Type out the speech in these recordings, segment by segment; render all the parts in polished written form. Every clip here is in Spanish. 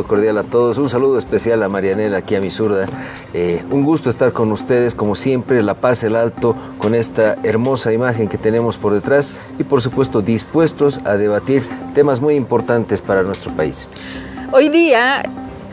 Cordial a todos, un saludo especial a Marianela aquí a mi zurda. Un gusto estar con ustedes, como siempre, La Paz, el Alto, con esta hermosa imagen que tenemos por detrás y por supuesto dispuestos a debatir temas muy importantes para nuestro país. Hoy día,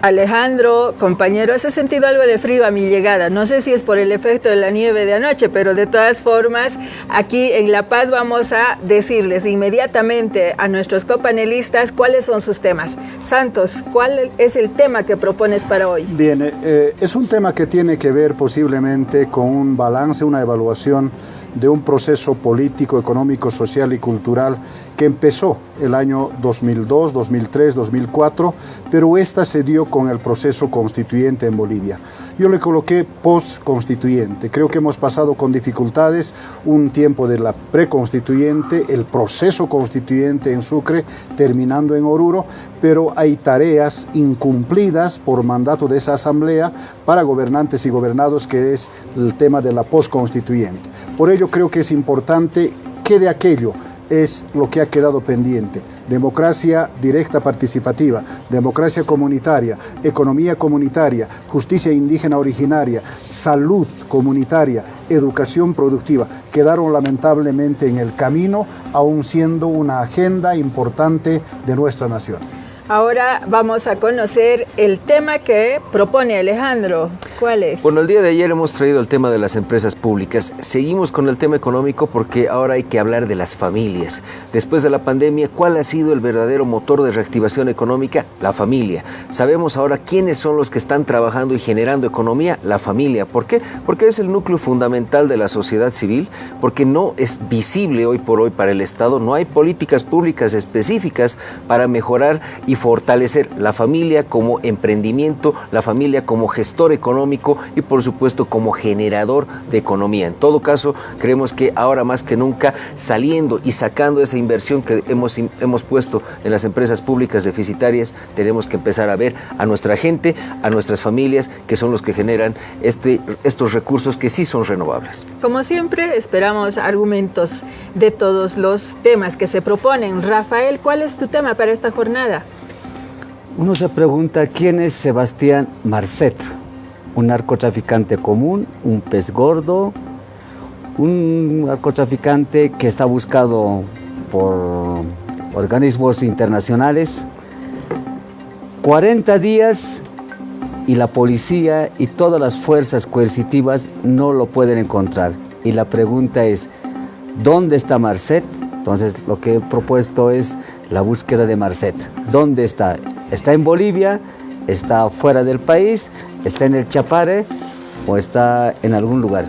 Alejandro, compañero, ¿has sentido algo de frío a mi llegada? No sé si es por el efecto de la nieve de anoche, pero de todas formas, aquí en La Paz vamos a decirles inmediatamente a nuestros copanelistas cuáles son sus temas. Santos, ¿cuál es el tema que propones para hoy? Bien, es un tema que tiene que ver posiblemente con un balance, una evaluación de un proceso político, económico, social y cultural que empezó el año 2002, 2003, 2004, pero esta se dio con el proceso constituyente en Bolivia. Yo le coloqué post-constituyente. Creo que hemos pasado con dificultades un tiempo de la preconstituyente, el proceso constituyente en Sucre, terminando en Oruro, pero hay tareas incumplidas por mandato de esa asamblea para gobernantes y gobernados, que es el tema de la post-constituyente. Por ello creo que es importante que de aquello es lo que ha quedado pendiente: democracia directa participativa, democracia comunitaria, economía comunitaria, justicia indígena originaria, salud comunitaria, educación productiva. Quedaron lamentablemente en el camino, aún siendo una agenda importante de nuestra nación. Ahora vamos a conocer el tema que propone Alejandro. ¿Cuál es? Bueno, el día de ayer hemos traído el tema de las empresas públicas. Seguimos con el tema económico porque ahora hay que hablar de las familias. Después de la pandemia, ¿cuál ha sido el verdadero motor de reactivación económica? La familia. Sabemos ahora quiénes son los que están trabajando y generando economía. La familia. ¿Por qué? Porque es el núcleo fundamental de la sociedad civil, porque no es visible hoy por hoy para el Estado. No hay políticas públicas específicas para mejorar y fortalecer la familia como emprendimiento, la familia como gestor económico y por supuesto como generador de economía. En todo caso, creemos que ahora más que nunca, saliendo y sacando esa inversión que hemos puesto en las empresas públicas deficitarias, tenemos que empezar a ver a nuestra gente, a nuestras familias, que son los que generan estos recursos que sí son renovables. Como siempre, esperamos argumentos de todos los temas que se proponen. Rafael, ¿cuál es tu tema para esta jornada? Uno se pregunta quién es Sebastián Marcet, un narcotraficante común, un pez gordo, un narcotraficante que está buscado por organismos internacionales. 40 días y la policía y todas las fuerzas coercitivas no lo pueden encontrar. Y la pregunta es, ¿dónde está Marcet? Entonces lo que he propuesto es la búsqueda de Marcet. ¿Dónde está? ¿Está en Bolivia? ¿Está fuera del país? ¿Está en el Chapare? ¿O está en algún lugar?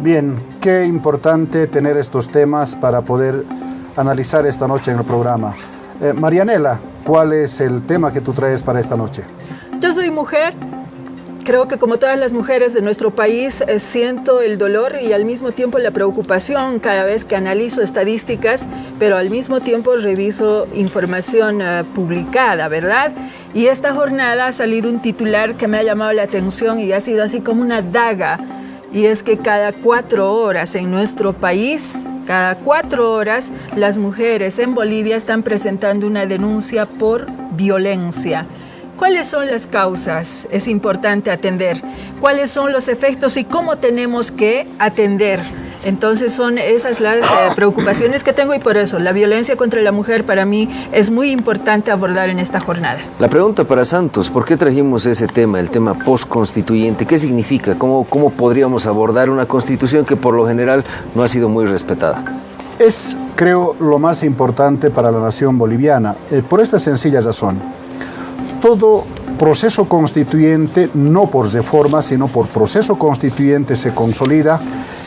Bien, qué importante tener estos temas para poder analizar esta noche en el programa. Marianela, ¿cuál es el tema que tú traes para esta noche? Yo soy mujer. Creo que como todas las mujeres de nuestro país, siento el dolor y al mismo tiempo la preocupación cada vez que analizo estadísticas, pero al mismo tiempo reviso información publicada, ¿verdad? Y esta jornada ha salido un titular que me ha llamado la atención y ha sido así como una daga, y es que cada 4 horas en nuestro país, cada 4 horas, las mujeres en Bolivia están presentando una denuncia por violencia. ¿Cuáles son las causas? Es importante atender. ¿Cuáles son los efectos y cómo tenemos que atender? Entonces son esas las preocupaciones que tengo, y por eso la violencia contra la mujer para mí es muy importante abordar en esta jornada. La pregunta para Santos: ¿por qué trajimos ese tema, el tema post-constituyente? ¿Qué significa? ¿Cómo podríamos abordar una constitución que por lo general no ha sido muy respetada? Es, creo, lo más importante para la nación boliviana, por esta sencilla razón. Todo proceso constituyente, no por reforma, sino por proceso constituyente, se consolida,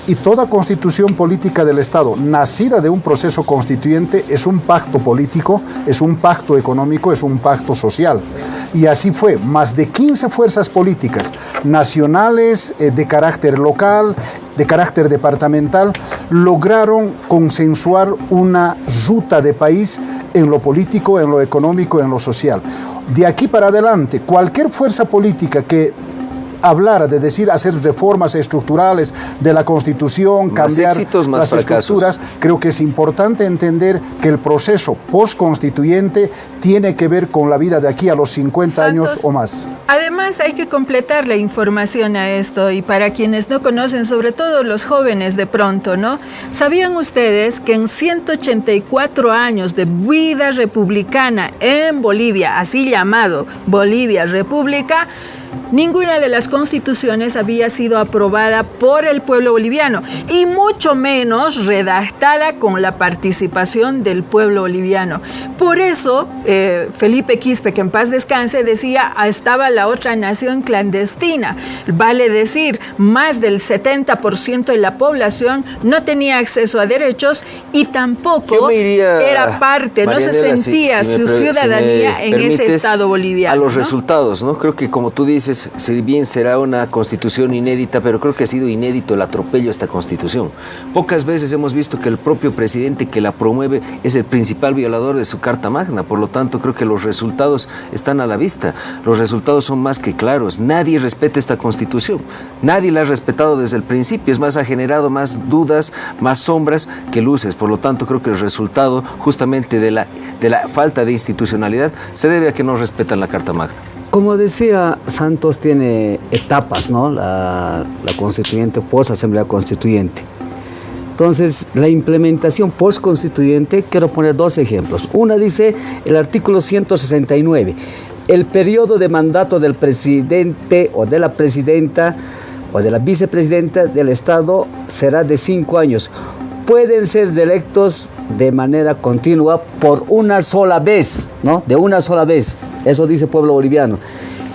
y toda constitución política del Estado nacida de un proceso constituyente es un pacto político, es un pacto económico, es un pacto social. Y así fue. Más de 15 fuerzas políticas nacionales, de carácter local, de carácter departamental, lograron consensuar una ruta de país en lo político, en lo económico, en lo social. De aquí para adelante, cualquier fuerza política que hablar, de decir hacer reformas estructurales de la Constitución, Más cambiar éxitos, más las fracasos. estructuras, creo que es importante entender que el proceso postconstituyente tiene que ver con la vida de aquí a los 50 años Santos, o más. Además, hay que completar la información a esto, y para quienes no conocen, sobre todo los jóvenes de pronto, ¿no? ¿Sabían ustedes que en 184 años de vida republicana en Bolivia, así llamado Bolivia República, ninguna de las constituciones había sido aprobada por el pueblo boliviano, y mucho menos redactada con la participación del pueblo boliviano? Por eso, Felipe Quispe, que en paz descanse, decía, estaba la otra nación clandestina. Vale decir, más del 70% de la población no tenía acceso a derechos y tampoco era parte, no se sentía su ciudadanía en ese Estado boliviano. A los ¿no? resultados, ¿no? Creo que, como tú dices, si bien será una constitución inédita, pero creo que ha sido inédito el atropello a esta constitución. Pocas veces hemos visto que el propio presidente que la promueve es el principal violador de su Carta Magna. Por lo tanto, creo que los resultados están a la vista. Los resultados son más que claros. Nadie respeta esta constitución. Nadie la ha respetado desde el principio. Es más, ha generado más dudas, más sombras que luces. Por lo tanto, creo que el resultado justamente de la falta de institucionalidad se debe a que no respetan la Carta Magna. Como decía, Santos tiene etapas, ¿no? La constituyente, post-asamblea constituyente. Entonces, la implementación post-constituyente, quiero poner dos ejemplos. Una dice el artículo 169, el periodo de mandato del presidente o de la presidenta o de la vicepresidenta del Estado será de 5 años. Pueden ser electos de manera continua por una sola vez, ¿no? De una sola vez. Eso dice el pueblo boliviano.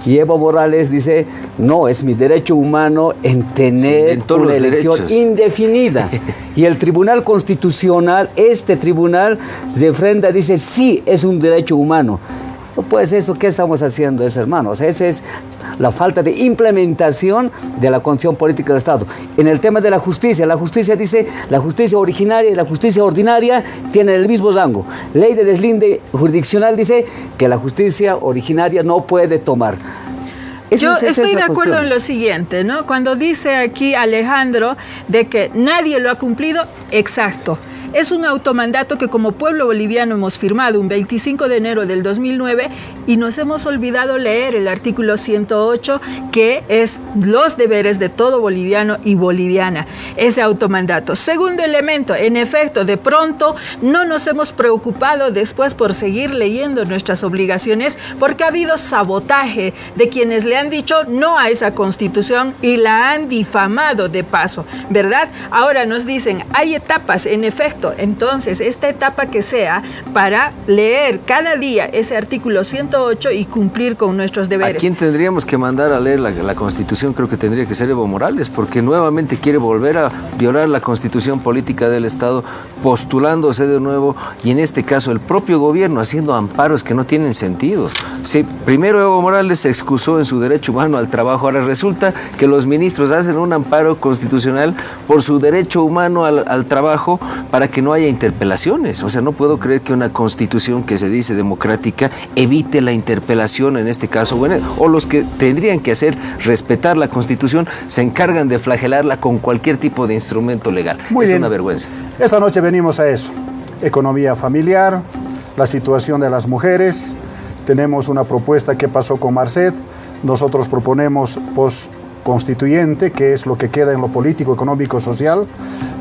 Y Evo Morales dice, no, es mi derecho humano en tener una elección indefinida. Y el Tribunal Constitucional, este tribunal, se enfrenta, dice, sí, es un derecho humano. Pues eso, ¿qué estamos haciendo eso, hermano? O sea, esa es la falta de implementación de la constitución política del Estado. En el tema de la justicia dice, la justicia originaria y la justicia ordinaria tienen el mismo rango. Ley de deslinde jurisdiccional dice que la justicia originaria no puede tomar. Yo estoy de acuerdo en lo siguiente, ¿no? Cuando dice aquí Alejandro de que nadie lo ha cumplido, exacto. Es un automandato que como pueblo boliviano hemos firmado un 25 de enero del 2009 y nos hemos olvidado leer el artículo 108, que es los deberes de todo boliviano y boliviana, ese automandato. Segundo elemento, en efecto, de pronto no nos hemos preocupado después por seguir leyendo nuestras obligaciones, porque ha habido sabotaje de quienes le han dicho no a esa constitución y la han difamado de paso, ¿verdad? Ahora nos dicen, hay etapas, en efecto. Entonces, esta etapa que sea para leer cada día ese artículo 108 y cumplir con nuestros deberes. ¿A quién tendríamos que mandar a leer la Constitución? Creo que tendría que ser Evo Morales, porque nuevamente quiere volver a violar la Constitución política del Estado, postulándose de nuevo, y en este caso el propio gobierno haciendo amparos que no tienen sentido. Si primero Evo Morales se excusó en su derecho humano al trabajo, ahora resulta que los ministros hacen un amparo constitucional por su derecho humano al trabajo para que no haya interpelaciones. O sea, no puedo creer que una constitución que se dice democrática evite la interpelación en este caso, bueno, o los que tendrían que hacer respetar la constitución se encargan de flagelarla con cualquier tipo de instrumento legal. Muy es bien. Una vergüenza. Esta noche venimos a eso: economía familiar, la situación de las mujeres. Tenemos una propuesta que pasó con Marcet. Nosotros proponemos post-constituyente, que es lo que queda en lo político, económico, social,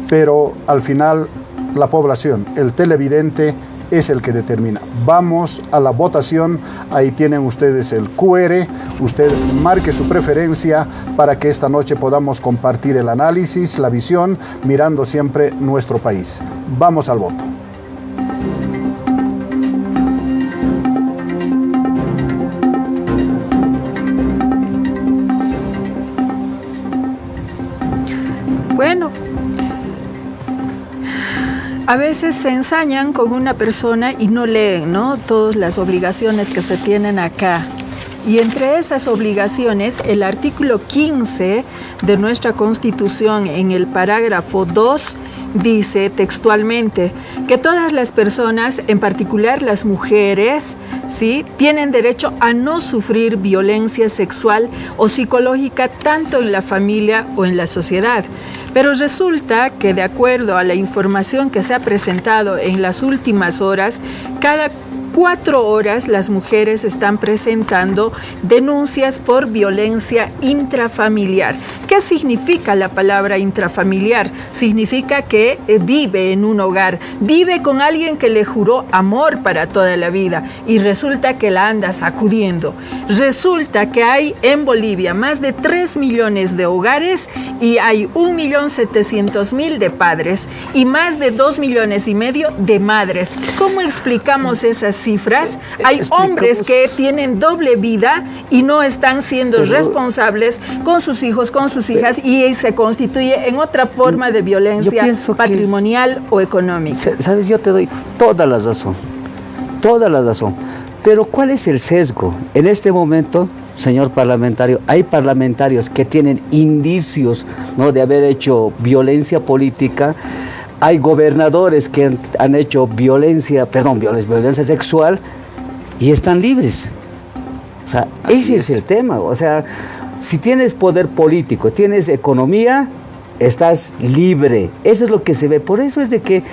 pero al final la población, el televidente, es el que determina. Vamos a la votación, ahí tienen ustedes el QR, usted marque su preferencia para que esta noche podamos compartir el análisis, la visión, mirando siempre nuestro país. Vamos al voto. Bueno, a veces se ensañan con una persona y no leen, ¿no?, todas las obligaciones que se tienen acá. Y entre esas obligaciones, el artículo 15 de nuestra Constitución, en el parágrafo 2, dice textualmente que todas las personas, en particular las mujeres, ¿sí?, tienen derecho a no sufrir violencia sexual o psicológica tanto en la familia o en la sociedad. Pero resulta que, de acuerdo a la información que se ha presentado en las últimas horas, cada 4 horas las mujeres están presentando denuncias por violencia intrafamiliar. ¿Qué significa la palabra intrafamiliar? Significa que vive en un hogar, vive con alguien que le juró amor para toda la vida y resulta que la anda sacudiendo. Resulta que hay en Bolivia más de 3 millones de hogares y hay 1.700.000 de padres y más de 2,5 millones de madres. ¿Cómo explicamos esas cifras? Hay hombres que tienen doble vida y no están siendo responsables con sus hijos, con sus hijas, y se constituye en otra forma de violencia patrimonial o económica. Sabes, yo te doy toda la razón, pero ¿cuál es el sesgo? En este momento, señor parlamentario, hay parlamentarios que tienen indicios, ¿no?, de haber hecho violencia política. Hay gobernadores que han hecho violencia sexual y están libres. O sea, ese es el tema. O sea, si tienes poder político, tienes economía, estás libre. Eso es lo que se ve. Por eso es de que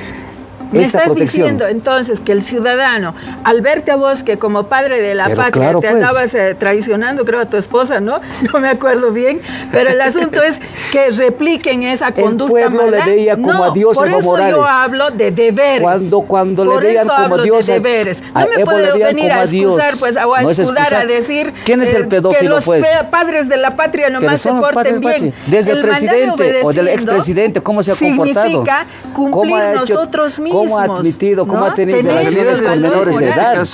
me estás diciendo entonces que el ciudadano, al verte a vos que como padre de la patria claro, te andabas traicionando, creo, a tu esposa, ¿no? No me acuerdo bien, pero el asunto es que repliquen esa conducta mala. El pueblo le veía como a Dios Evo Morales. Por eso yo hablo de deberes. Cuando le veían como a Dios, de deberes. No me puedo venir a excusar, pues, o a escudar a decir ¿quién es el pedófilo, que los pues? Padres de la patria nomás se porten bien. Desde el presidente o del expresidente, ¿cómo se ha comportado? Significa cumplir nosotros mismos. ¿Cómo ha admitido, cómo ha tenido relaciones con menores de edad?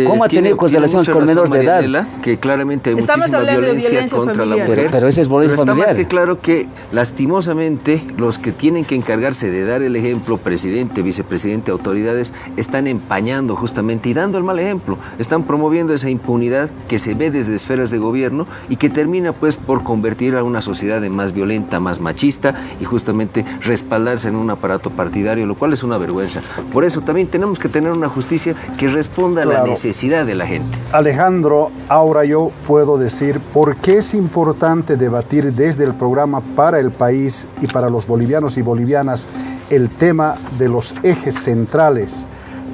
¿Cómo ha tenido relaciones con menores de edad? Que claramente hay muchísima violencia contra la mujer. Pero ese es violencia familiar. Está más que claro que, lastimosamente, los que tienen que encargarse de dar el ejemplo, presidente, vicepresidente, autoridades, están empañando justamente y dando el mal ejemplo. Están promoviendo esa impunidad que se ve desde esferas de gobierno y que termina, pues, por convertir a una sociedad en más violenta, más machista y justamente respaldarse en un aparato partidario, lo cual es una vergüenza. Por eso también tenemos que tener una justicia que responda a la necesidad de la gente. Alejandro, ahora yo puedo decir por qué es importante debatir desde el programa para el país y para los bolivianos y bolivianas el tema de los ejes centrales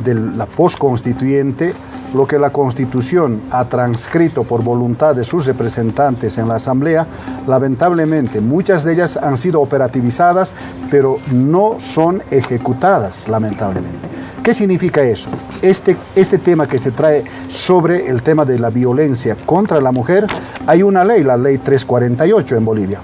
de la postconstituyente, lo que la Constitución ha transcrito por voluntad de sus representantes en la Asamblea. Lamentablemente, muchas de ellas han sido operativizadas, pero no son ejecutadas, lamentablemente. ¿Qué significa eso? Este tema que se trae sobre el tema de la violencia contra la mujer, hay una ley, la ley 348 en Bolivia,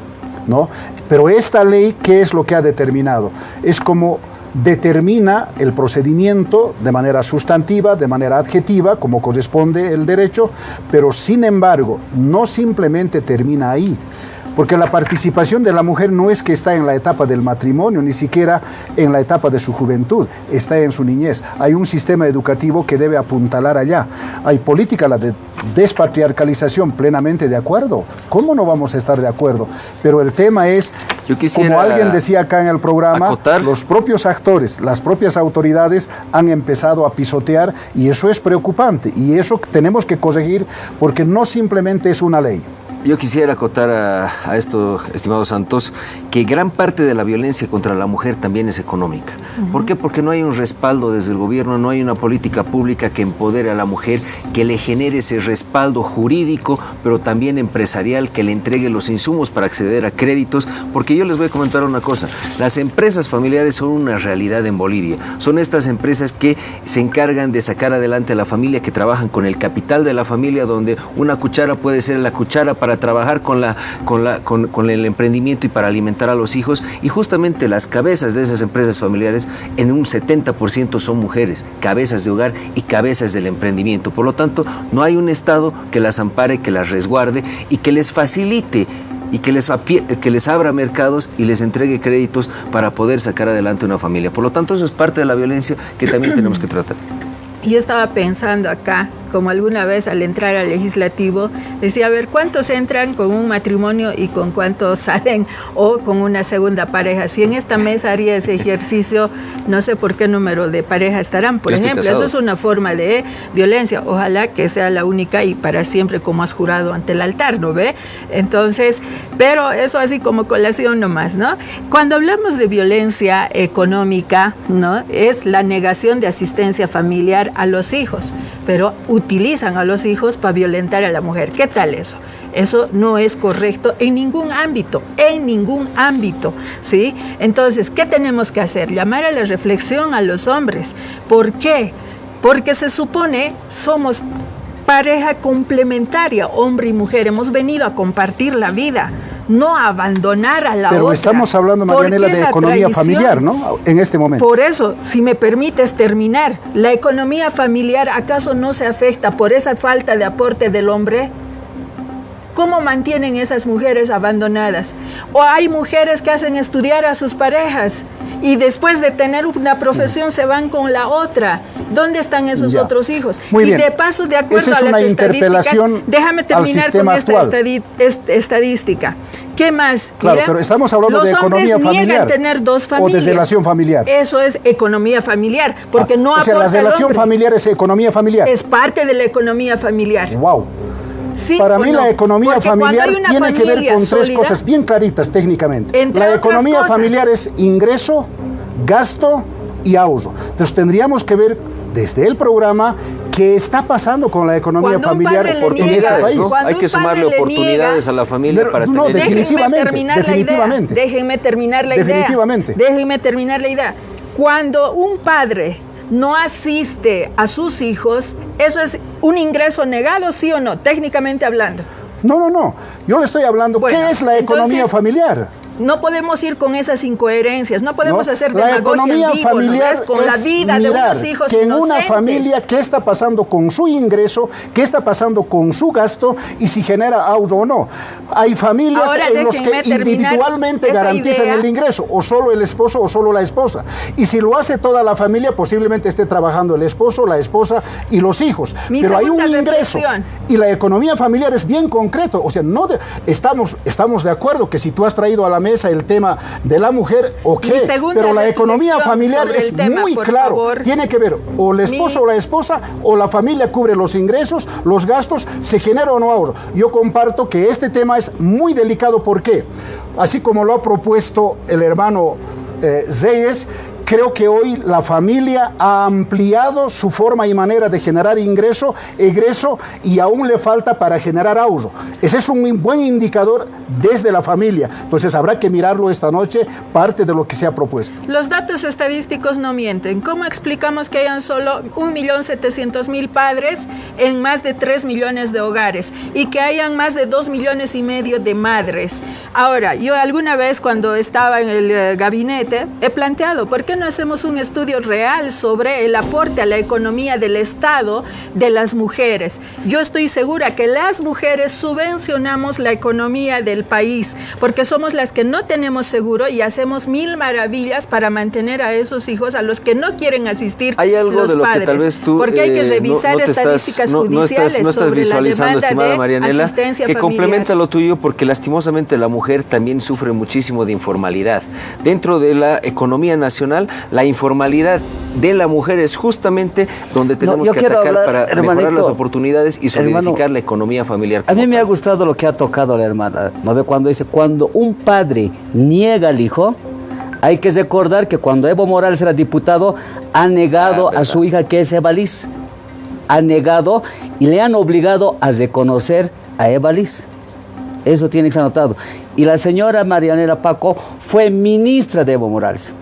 ¿no? Pero esta ley, ¿qué es lo que ha determinado? Es como determina el procedimiento de manera sustantiva, de manera adjetiva, como corresponde el derecho, pero sin embargo, no simplemente termina ahí. Porque la participación de la mujer no es que está en la etapa del matrimonio, ni siquiera en la etapa de su juventud, está en su niñez. Hay un sistema educativo que debe apuntalar allá. Hay política, la de despatriarcalización, plenamente de acuerdo. ¿Cómo no vamos a estar de acuerdo? Pero el tema es, como alguien decía acá en el programa, los propios actores, las propias autoridades han empezado a pisotear y eso es preocupante y eso tenemos que corregir porque no simplemente es una ley. Yo quisiera acotar a esto, estimado Santos, que gran parte de la violencia contra la mujer también es económica. ¿Por qué? Porque no hay un respaldo desde el gobierno, no hay una política pública que empodere a la mujer, que le genere ese respaldo jurídico, pero también empresarial, que le entregue los insumos para acceder a créditos. Porque yo les voy a comentar una cosa, las empresas familiares son una realidad en Bolivia. Son estas empresas que se encargan de sacar adelante a la familia, que trabajan con el capital de la familia, donde una cuchara puede ser la cuchara para trabajar con el emprendimiento y para alimentar a los hijos, y justamente las cabezas de esas empresas familiares en un 70% son mujeres, cabezas de hogar y cabezas del emprendimiento. Por lo tanto, no hay un Estado que las ampare, que las resguarde y que les facilite y que les abra mercados y les entregue créditos para poder sacar adelante una familia. Por lo tanto, eso es parte de la violencia que también tenemos que tratar. Yo estaba pensando acá, como alguna vez al entrar al legislativo, decía, a ver, ¿cuántos entran con un matrimonio y con cuántos salen o con una segunda pareja? Si en esta mesa haría ese ejercicio, no sé por qué número de pareja estarán, por ejemplo. Eso es una forma de violencia. Ojalá que sea la única y para siempre, como has jurado ante el altar, ¿no ve? Entonces, pero eso así como colación nomás, ¿no? Cuando hablamos de violencia económica, ¿no? Es la negación de asistencia familiar a los hijos, pero utilizan a los hijos para violentar a la mujer. ¿Qué tal eso? Eso no es correcto en ningún ámbito, ¿sí? Entonces, ¿qué tenemos que hacer? Llamar a la reflexión a los hombres. ¿Por qué? Porque se supone somos pareja complementaria, hombre y mujer. Hemos venido a compartir la vida, no a abandonar a la otra. Pero estamos hablando, Marianela, de economía familiar, ¿no? En este momento. Por eso, si me permites terminar, ¿la economía familiar acaso no se afecta por esa falta de aporte del hombre? ¿Cómo mantienen esas mujeres abandonadas? O hay mujeres que hacen estudiar a sus parejas y después de tener una profesión se van con la otra. ¿Dónde están esos otros hijos? Muy bien. Y de paso, de acuerdo a las estadísticas, déjame terminar con esta estadística. ¿Qué más? Claro, Mira, pero estamos hablando de economía familiar. Niegan tener dos familias. O de relación familiar. Eso es economía familiar, porque no o sea, la relación familiar es economía familiar. Es parte de la economía familiar. Wow. Sí, para mí la economía familiar tiene que ver con tres cosas bien claritas técnicamente. La economía familiar es ingreso, gasto y ahorro. Entonces tendríamos que ver desde el programa qué está pasando con la economía familiar. Oportunidades, ¿no? Hay que sumarle oportunidades a la familia para tener... Déjenme terminar la idea. Cuando un padre no asiste a sus hijos, ¿eso es un ingreso negado, sí o no, técnicamente hablando? No. Yo le estoy hablando, ¿qué es la economía familiar? No podemos ir con esas incoherencias, no podemos hacer la economía familiar ¿no? Con la vida de unos hijos que en inocentes. Una familia, qué está pasando con su ingreso, qué está pasando con su gasto y si genera ahorro o no. Hay familias en las que individualmente garantizan el ingreso, o solo el esposo o solo la esposa. Y si lo hace toda la familia, posiblemente esté trabajando el esposo, la esposa y los hijos. Pero hay un ingreso. Y la economía familiar es bien concreto. O sea, estamos de acuerdo que si tú has traído a la mesa el tema de la mujer, ok, pero la economía familiar es muy claro, tiene que ver o el esposo o la esposa o la familia cubre los ingresos, los gastos, se genera o no ahorro. Yo comparto que este tema es muy delicado, ¿por qué? Así como lo ha propuesto el hermano Reyes, creo que hoy la familia ha ampliado su forma y manera de generar ingreso, egreso, y aún le falta para generar ahorro. Ese es un buen indicador desde la familia. Entonces habrá que mirarlo esta noche, parte de lo que se ha propuesto. Los datos estadísticos no mienten. ¿Cómo explicamos que hayan solo 1.700.000 padres en más de 3 millones de hogares y que hayan más de 2,5 millones de madres? Ahora, yo alguna vez cuando estaba en el gabinete he planteado, ¿por qué no hacemos un estudio real sobre el aporte a la economía del Estado de las mujeres? Yo estoy segura que las mujeres subvencionamos la economía del país, porque somos las que no tenemos seguro y hacemos mil maravillas para mantener a esos hijos a los que no quieren asistir. Hay algo los de lo padres, que tal vez tú porque hay que revisar estadísticas judiciales no estás sobre visualizando, la estimada de Marianela, que familiar. complementa lo tuyo, porque lastimosamente la mujer también sufre muchísimo de informalidad. Dentro de la economía nacional, la informalidad de la mujer es justamente donde tenemos que atacar para mejorar las oportunidades y solidificar la economía familiar. A mí me ha gustado lo que ha tocado la hermana, ¿no ve? Cuando dice, cuando un padre niega al hijo, hay que recordar que cuando Evo Morales era diputado, ha negado a su hija que es Eva Liz. Ha negado y le han obligado a reconocer a Eva Liz. Eso tiene que estar anotado. Y la señora Marianela Paco fue ministra de Evo Morales.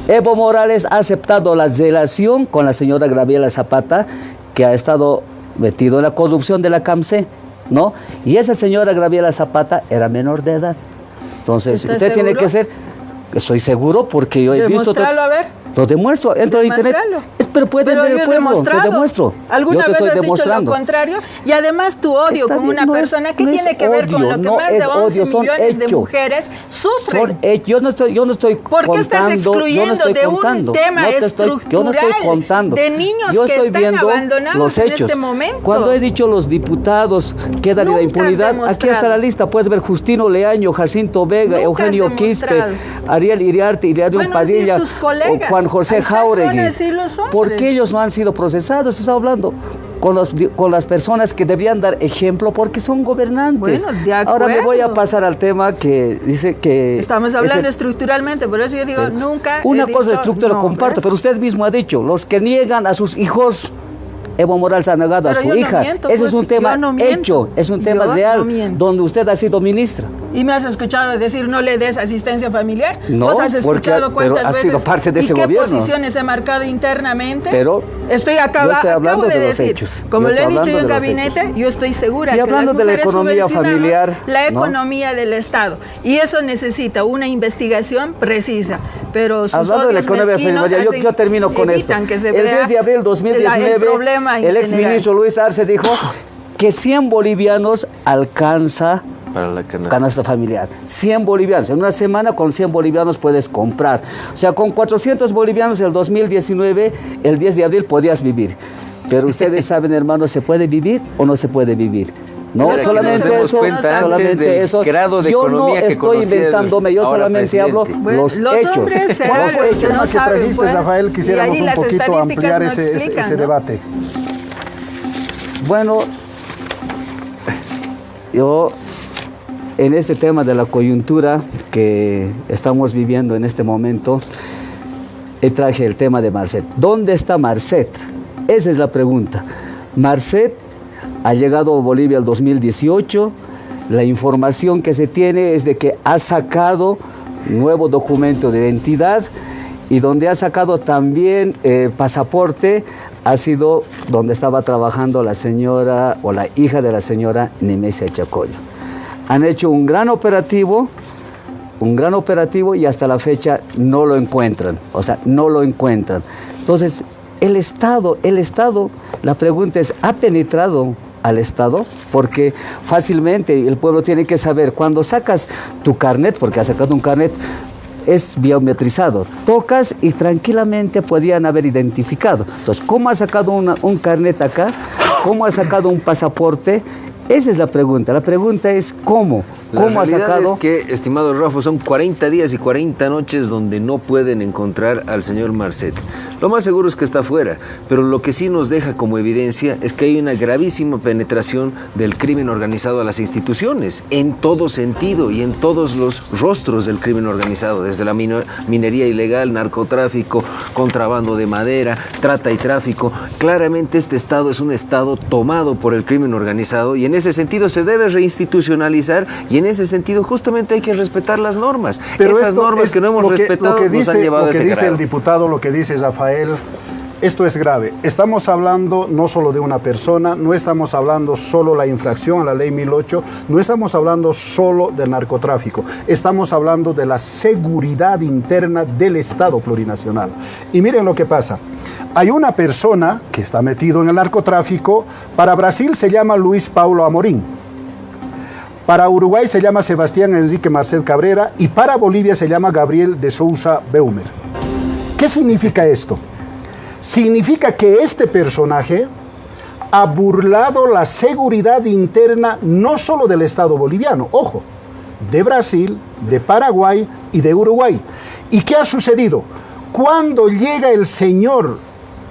Evo Morales ha aceptado la relación con la señora Gabriela Zapata, que ha estado metido en la corrupción de la CAMSE, ¿no? Y esa señora Gabriela Zapata era menor de edad. Entonces, usted tiene que ser... Estoy seguro porque yo he visto... A ver. Lo demuestro, entro a internet. Pero pueden ver el pueblo, te demuestro. ¿Alguna yo te vez estoy has demostrando. Dicho lo contrario? Y además tu odio con una persona que tiene que ver con lo que más de 11 millones de mujeres sufren. Yo no estoy ¿Por qué estás excluyendo de un tema estructural yo no estoy contando. De niños yo que estoy están viendo abandonados los hechos. en este momento? Cuando he dicho los diputados quedan en la impunidad, aquí está la lista. Puedes ver Justino Leaño, Jacinto Vega, Eugenio Quispe, Ariel Iriarte, Iriadium Padilla, Juan José Jauregui. ¿Por qué ellos no han sido procesados? Estoy hablando con las personas que deberían dar ejemplo porque son gobernantes. Bueno, de acuerdo. Ahora me voy a pasar al tema que dice que... Estamos hablando estructuralmente, por eso yo digo, nunca una cosa estructura comparto, pero usted mismo ha dicho, los que niegan a sus hijos... Evo Morales ha negado a su hija. Ese es un tema hecho, es un tema real, donde usted ha sido ministra. ¿Y me has escuchado decir no le des asistencia familiar? No, has escuchado pero ha sido parte de ese gobierno. ¿Qué posiciones he marcado internamente? Pero yo estoy hablando de los hechos. Como le he dicho yo en gabinete, yo estoy segura que hablando de la economía familiar, la economía del Estado. Y eso necesita una investigación precisa. Pero hablando de la economía familiar, yo termino con esto. El 10 de abril de 2019, el exministro Luis Arce dijo que 100 bolivianos alcanza para la canasta familiar. 100 bolivianos. En una semana con 100 bolivianos puedes comprar. O sea, con 400 bolivianos en el 2019, el 10 de abril podías vivir. Pero ustedes saben, hermanos, ¿se puede vivir o no se puede vivir? No, pero solamente eso, solamente eso. Grado de yo no estoy inventándome, yo solamente hablo los hechos. Los hechos que trajiste, Rafael, quisiéramos un poquito ampliar ese debate. Bueno, yo en este tema de la coyuntura que estamos viviendo en este momento, traje el tema de Marcet. ¿Dónde está Marcet? Esa es la pregunta. Marcet ha llegado a Bolivia el 2018. La información que se tiene es de que ha sacado nuevo documento de identidad y donde ha sacado también pasaporte ha sido donde estaba trabajando la señora o la hija de la señora Nemesia Chacoyo. Han hecho un gran operativo y hasta la fecha no lo encuentran, o sea, no lo encuentran. Entonces, el Estado, la pregunta es, ¿ha penetrado al Estado? Porque fácilmente el pueblo tiene que saber, cuando sacas tu carnet, porque has sacado un carnet, es biometrizado, tocas y tranquilamente podían haber identificado. Entonces, ¿cómo ha sacado un carnet acá? ¿Cómo ha sacado un pasaporte? Esa es la pregunta. La pregunta es ¿cómo? ¿Cómo ha sacado? La realidad es que, estimado Rafa, son 40 días y 40 noches donde no pueden encontrar al señor Marcet. Lo más seguro es que está afuera, pero lo que sí nos deja como evidencia es que hay una gravísima penetración del crimen organizado a las instituciones, en todo sentido y en todos los rostros del crimen organizado, desde la minería ilegal, narcotráfico, contrabando de madera, trata y tráfico. Claramente este Estado es un Estado tomado por el crimen organizado y en ese sentido se debe reinstitucionalizar y en ese sentido justamente hay que respetar las normas. Pero esas normas que no hemos respetado nos han llevado a ese grado. Lo que dice el diputado, lo que dice Rafael, esto es grave. Estamos hablando no solo de una persona, no estamos hablando solo de la infracción a la ley 1008, no estamos hablando solo del narcotráfico, estamos hablando de la seguridad interna del Estado plurinacional. Y miren lo que pasa. Hay una persona que está metido en el narcotráfico, para Brasil se llama Luis Paulo Amorín, para Uruguay se llama Sebastián Enrique Marcet Cabrera y para Bolivia se llama Gabriel de Sousa Beumer. ¿Qué significa esto? Significa que este personaje ha burlado la seguridad interna no solo del Estado boliviano, ojo, de Brasil, de Paraguay y de Uruguay. ¿Y qué ha sucedido? Cuando llega el señor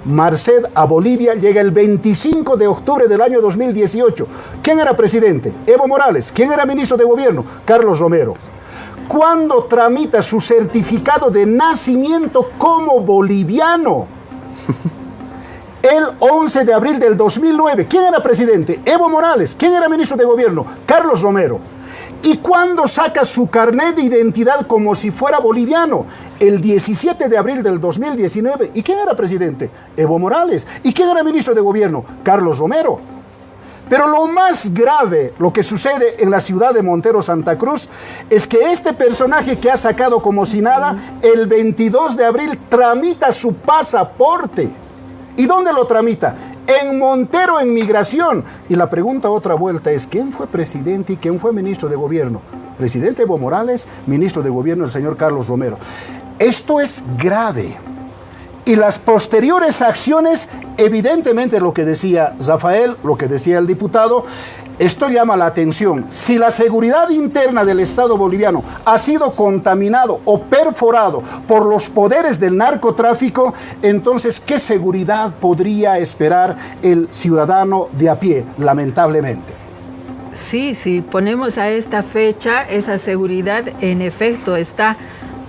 Marcet a Bolivia, llega el 25 de octubre del año 2018. ¿Quién era presidente? Evo Morales. ¿Quién era ministro de gobierno? Carlos Romero. Cuando tramita su certificado de nacimiento como boliviano, el 11 de abril del 2009, ¿quién era presidente? Evo Morales. ¿Quién era ministro de gobierno? Carlos Romero. Y cuando saca su carnet de identidad como si fuera boliviano, el 17 de abril del 2019, ¿y quién era presidente? Evo Morales. ¿Y quién era ministro de gobierno? Carlos Romero. Pero lo más grave, lo que sucede en la ciudad de Montero, Santa Cruz, es que este personaje que ha sacado como si nada, el 22 de abril tramita su pasaporte. ¿Y dónde lo tramita? En Montero, en Migración. Y la pregunta otra vuelta es, ¿quién fue presidente y quién fue ministro de gobierno? Presidente Evo Morales, ministro de gobierno el señor Carlos Romero. Esto es grave. Y las posteriores acciones, evidentemente lo que decía Rafael, lo que decía el diputado, esto llama la atención. Si la seguridad interna del Estado boliviano ha sido contaminado o perforado por los poderes del narcotráfico, entonces, ¿qué seguridad podría esperar el ciudadano de a pie, lamentablemente? Sí, si ponemos a esta fecha, esa seguridad en efecto está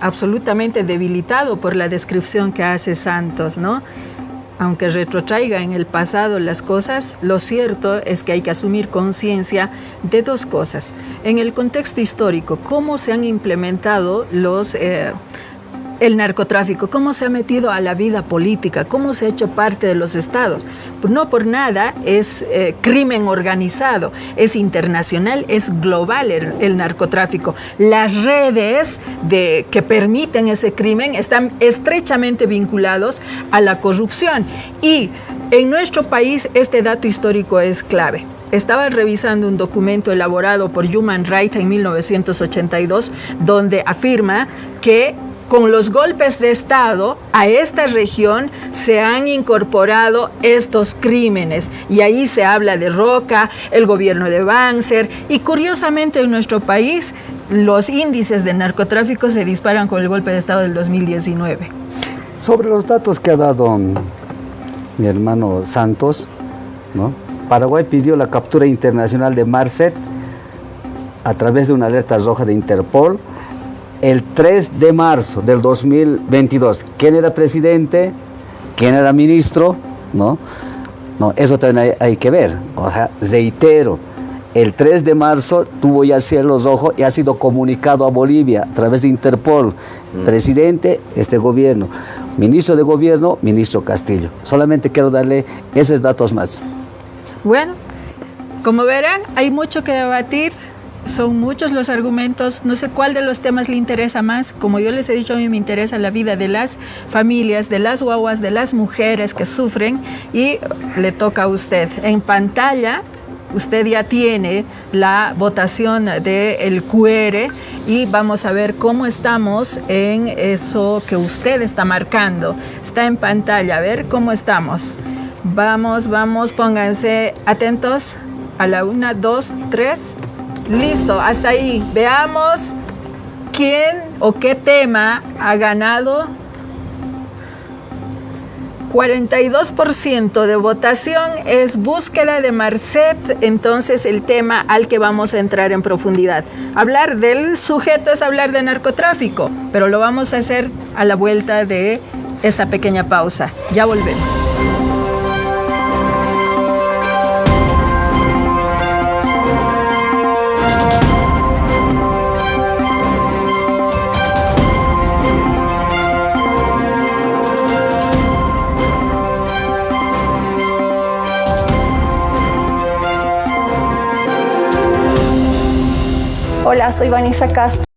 absolutamente debilitado por la descripción que hace Santos, ¿no? Aunque retrotraiga en el pasado las cosas, lo cierto es que hay que asumir conciencia de dos cosas. En el contexto histórico, cómo se han implementado el narcotráfico, cómo se ha metido a la vida política, cómo se ha hecho parte de los estados. Pues no por nada es crimen organizado, es internacional, es global el narcotráfico. Las redes que permiten ese crimen están estrechamente vinculados a la corrupción. Y en nuestro país este dato histórico es clave. Estaba revisando un documento elaborado por Human Rights en 1982, donde afirma que con los golpes de Estado a esta región se han incorporado estos crímenes y ahí se habla de Roca, el gobierno de Banzer y curiosamente en nuestro país los índices de narcotráfico se disparan con el golpe de Estado del 2019. Sobre los datos que ha dado mi hermano Santos, ¿no? Paraguay pidió la captura internacional de Marcet a través de una alerta roja de Interpol el 3 de marzo del 2022. ¿Quién era presidente? ¿Quién era ministro? ¿No? No, eso también hay que ver. O sea, reitero, el 3 de marzo tuvo ya cielos rojos y ha sido comunicado a Bolivia a través de Interpol. Presidente, este gobierno. Ministro de gobierno, ministro Castillo. Solamente quiero darle esos datos más. Bueno, como verán, hay mucho que debatir. Son muchos los argumentos, no sé cuál de los temas le interesa más. Como yo les he dicho, a mí me interesa la vida de las familias, de las guaguas, de las mujeres que sufren y le toca a usted. En pantalla usted ya tiene la votación del QR y vamos a ver cómo estamos en eso que usted está marcando. Está en pantalla, a ver cómo estamos. Vamos, pónganse atentos a la 1, 2, 3... Listo, hasta ahí. Veamos quién o qué tema ha ganado. 42% de votación es búsqueda de Marcet, entonces el tema al que vamos a entrar en profundidad. Hablar del sujeto es hablar de narcotráfico, pero lo vamos a hacer a la vuelta de esta pequeña pausa. Ya volvemos. Hola, soy Vanessa Castro.